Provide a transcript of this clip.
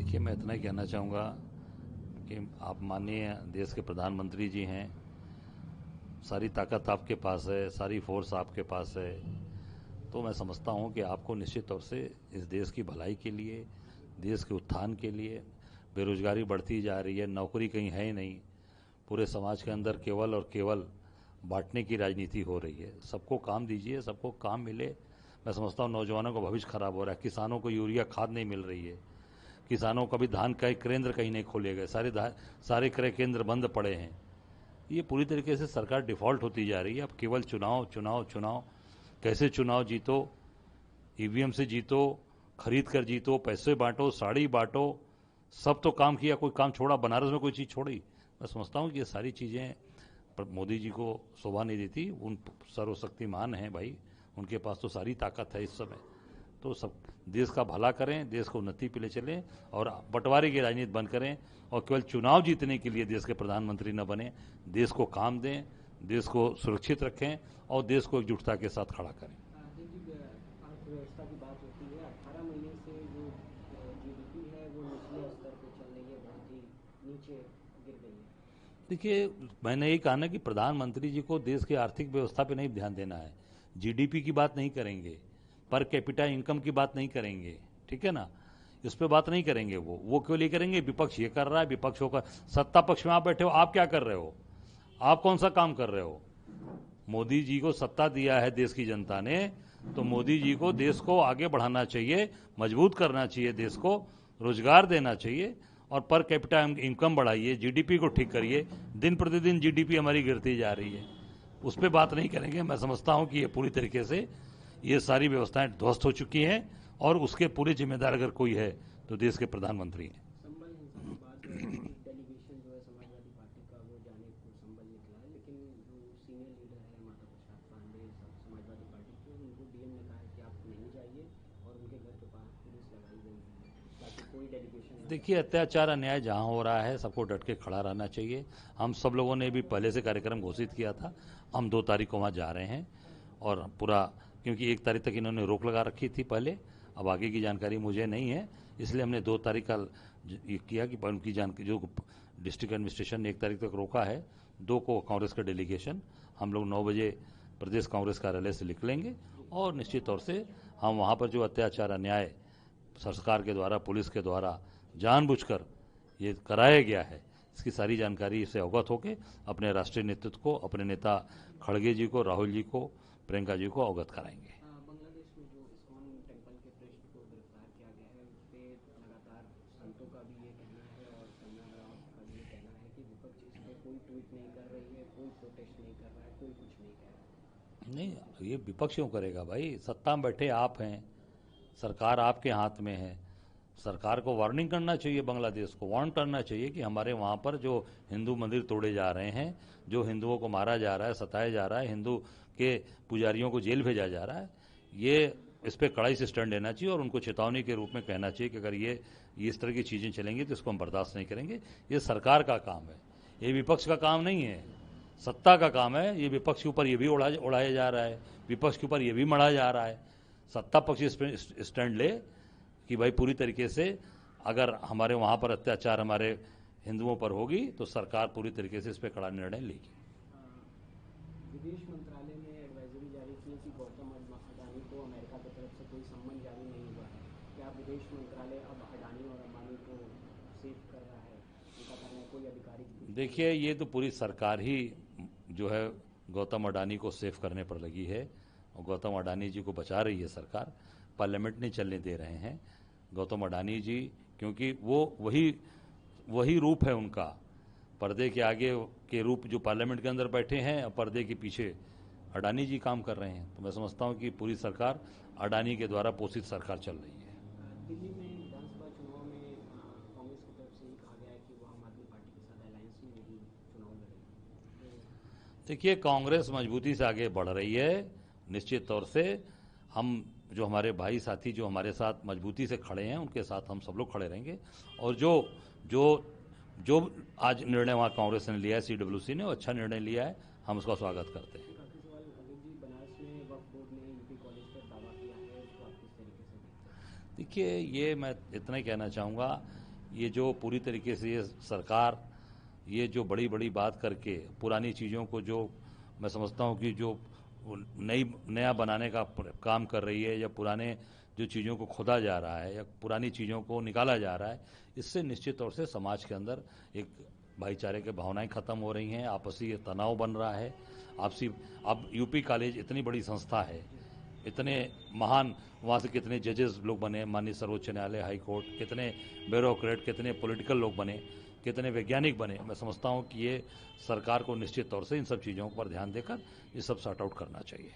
देखिए, मैं इतना ही कहना चाहूँगा कि आप माननीय देश के प्रधानमंत्री जी हैं, सारी ताकत आपके पास है, सारी फोर्स आपके पास है, तो मैं समझता हूँ कि आपको निश्चित तौर से इस देश की भलाई के लिए, देश के उत्थान के लिए, बेरोजगारी बढ़ती जा रही है, नौकरी कहीं है ही नहीं, पूरे समाज के अंदर केवल और केवल बांटने की राजनीति हो रही है। सबको काम दीजिए, सबको काम मिले। मैं समझता हूँ नौजवानों का भविष्य खराब हो रहा है, किसानों को यूरिया खाद नहीं मिल रही है, किसानों का भी धान का केंद्र कहीं नहीं खोले गए, सारे क्रय केंद्र बंद पड़े हैं। ये पूरी तरीके से सरकार डिफॉल्ट होती जा रही है। अब केवल चुनाव चुनाव चुनाव, कैसे चुनाव जीतो, ईवीएम से जीतो, खरीद कर जीतो, पैसे बांटो, साड़ी बांटो, सब तो काम किया, कोई काम छोड़ा? बनारस में कोई चीज़ छोड़ी? मैं समझता हूँ कि ये सारी चीज़ें मोदी जी को शोभा नहीं देती। उन सर्वशक्तिमान हैं भाई, उनके पास तो सारी ताकत है इस समय। तो सब देश का भला करें, देश को उन्नति पे ले चलें और बंटवारे की राजनीति बंद करें और केवल चुनाव जीतने के लिए देश के प्रधानमंत्री न बने। देश को काम दें, देश को सुरक्षित रखें और देश को एकजुटता के साथ खड़ा करें। अर्थव्यवस्था की बात होती है, 18 महीने से जो जीडीपी है वो निचले स्तर पर चल रही है, बहुत ही नीचे गिर गई है। देखिए, मैंने यही कहा ना कि प्रधानमंत्री जी को देश की आर्थिक व्यवस्था पे नहीं ध्यान देना है। जीडीपी की बात नहीं करेंगे, पर कैपिटा इनकम की बात नहीं करेंगे, ठीक है ना, इस पे बात नहीं करेंगे। वो क्यों लिए करेंगे? विपक्ष ये कर रहा है, विपक्ष होकर सत्ता पक्ष में आप बैठे हो, आप क्या कर रहे हो? आप कौन सा काम कर रहे हो? मोदी जी को सत्ता दिया है देश की जनता ने, तो मोदी जी को देश को आगे बढ़ाना चाहिए, मजबूत करना चाहिए, देश को रोजगार देना चाहिए और पर कैपिटा इनकम बढ़ाइए, जीडीपी को ठीक करिए। दिन प्रतिदिन जीडीपी हमारी गिरती जा रही है, उस पर बात नहीं करेंगे। मैं समझता हूं कि ये पूरी तरीके से ये सारी व्यवस्थाएं ध्वस्त हो चुकी हैं और उसके पूरे जिम्मेदार अगर कोई है तो देश के प्रधानमंत्री हैं। संबल हिंसा की बात है, एक डेलीगेशन जो है समाजवादी पार्टी का वो जाने को संबल निकला है, लेकिन जो सीनियर लीडर है माता प्रसाद पांडे समाजवादी पार्टी के, उनको डीएम ने कहा है कि आप नहीं जाइए और उनके घर के पास पुलिस लगाई गई है ताकि कोई डेलीगेशन। देखिए, अत्याचार अन्याय जहां हो रहा है सबको डट के खड़ा रहना चाहिए। हम सब लोगों ने भी पहले से कार्यक्रम घोषित किया था, हम 2 तारीख को वहां जा रहे हैं और पूरा, क्योंकि 1 तारीख तक इन्होंने रोक लगा रखी थी पहले, अब आगे की जानकारी मुझे नहीं है, इसलिए हमने 2 तारीख का ये किया कि उनकी जानकारी जो डिस्ट्रिक्ट एडमिनिस्ट्रेशन ने 1 तारीख तक रोका है, 2 को कांग्रेस का डेलीगेशन हम लोग 9 बजे प्रदेश कांग्रेस कार्यालय से निकलेंगे और निश्चित तौर से हम वहाँ पर जो अत्याचार अन्याय सरकार के द्वारा, पुलिस के द्वारा जानबूझकर ये कराया गया है, इसकी सारी जानकारी से अवगत होकर अपने राष्ट्रीय नेतृत्व को, अपने नेता खड़गे जी को, राहुल जी को, प्रियंका जी को अवगत कराएंगे। बांग्लादेश में जो इस्कॉन टेम्पल के प्रेस्ट को गिरफ्तार किया गया है, उस पर लगातार संतों का भी ये कहना है और कंगना राउत का भी ये कहना है कि विपक्ष इस पर कोई ट्वीट नहीं कर रही है, कोई प्रोटेस्ट नहीं कर रहा है, कोई कुछ नहीं कह रहा है। नहीं, ये विपक्ष क्यों करेगा भाई? सत्ता में बैठे आप हैं, सरकार आपके हाथ में है। सरकार को वार्निंग करना चाहिए, बांग्लादेश को वार्न करना चाहिए कि हमारे वहाँ पर जो हिंदू मंदिर तोड़े जा रहे हैं, जो हिंदुओं को मारा जा रहा है, सताया जा रहा है, हिंदू के पुजारियों को जेल भेजा जा रहा है, ये इस पर कड़ाई से स्टैंड लेना चाहिए और उनको चेतावनी के रूप में कहना चाहिए कि अगर ये इस तरह की चीज़ें चलेंगी तो इसको हम बर्दाश्त नहीं करेंगे। ये सरकार का काम है, ये विपक्ष का काम नहीं है, सत्ता का काम है। ये विपक्ष के ऊपर ये भी उड़ाया जा रहा है, विपक्ष के ऊपर ये भी मढ़ा जा रहा है। सत्ता पक्ष इस पर स्टैंड ले कि भाई पूरी तरीके से अगर हमारे वहाँ पर अत्याचार हमारे हिंदुओं पर होगी तो सरकार पूरी तरीके से इस पर कड़ा निर्णय लेगी। विदेश मंत्रालय ने एडवाइजरी जारी की कि गौतम अडानी को अमेरिका की तरफ से कोई सम्मन जारी नहीं हुआ है। क्या विदेश मंत्रालय अब अडानी और अंबानी को सेव कर रहा है? उनका कहना है कोई आधिकारिक। देखिए, ये तो पूरी सरकार ही जो है गौतम अडानी को सेव करने पर लगी है और गौतम अडानी जी को बचा रही है सरकार। पार्लियामेंट नहीं चलने दे रहे हैं गौतम अडानी जी, क्योंकि वो वही रूप है उनका, पर्दे के आगे के रूप जो पार्लियामेंट के अंदर बैठे हैं और पर्दे के पीछे अडानी जी काम कर रहे हैं। तो मैं समझता हूं कि पूरी सरकार अडानी के द्वारा पोषित सरकार चल रही है। दिल्ली में विधानसभा चुनाव में कांग्रेस की तरफ से ही कहा गया है कि वो आम आदमी पार्टी के साथ अलायंस में नहीं चुनाव लड़ेगी। देखिए, कांग्रेस मजबूती से आगे बढ़ रही है, निश्चित तौर से हम जो हमारे भाई साथी जो हमारे साथ मजबूती से खड़े हैं उनके साथ हम सब लोग खड़े रहेंगे और जो जो जो आज निर्णय वहाँ कांग्रेस ने लिया है, सीडब्ल्यूसी ने, वो अच्छा निर्णय लिया है, हम उसका स्वागत करते हैं। एक आखिरी सवाल, अमित जी, बनारस में वक्फ बोर्ड ने यूपी कॉलेज पर दावा किया है, उसको आप किस तरीके से देखते हैं? देखिए, ये मैं इतना ही कहना चाहूँगा ये जो पूरी तरीके से ये सरकार ये जो बड़ी बड़ी बात करके पुरानी चीज़ों को जो मैं समझता हूँ कि जो नया बनाने का काम कर रही है, या पुराने जो चीज़ों को खोदा जा रहा है या पुरानी चीज़ों को निकाला जा रहा है, इससे निश्चित तौर से समाज के अंदर एक भाईचारे की भावनाएं खत्म हो रही हैं, आपसी तनाव बन रहा है। आपसी अब यूपी कॉलेज इतनी बड़ी संस्था है, इतने महान वहाँ से कितने जजेस लोग बने, माननीय सर्वोच्च न्यायालय, हाई कोर्ट, कितने ब्यूरोक्रेट, कितने पॉलिटिकल लोग बने, कितने वैज्ञानिक बने। मैं समझता हूँ कि ये सरकार को निश्चित तौर से इन सब चीज़ों पर ध्यान देकर ये सब सॉर्ट आउट करना चाहिए।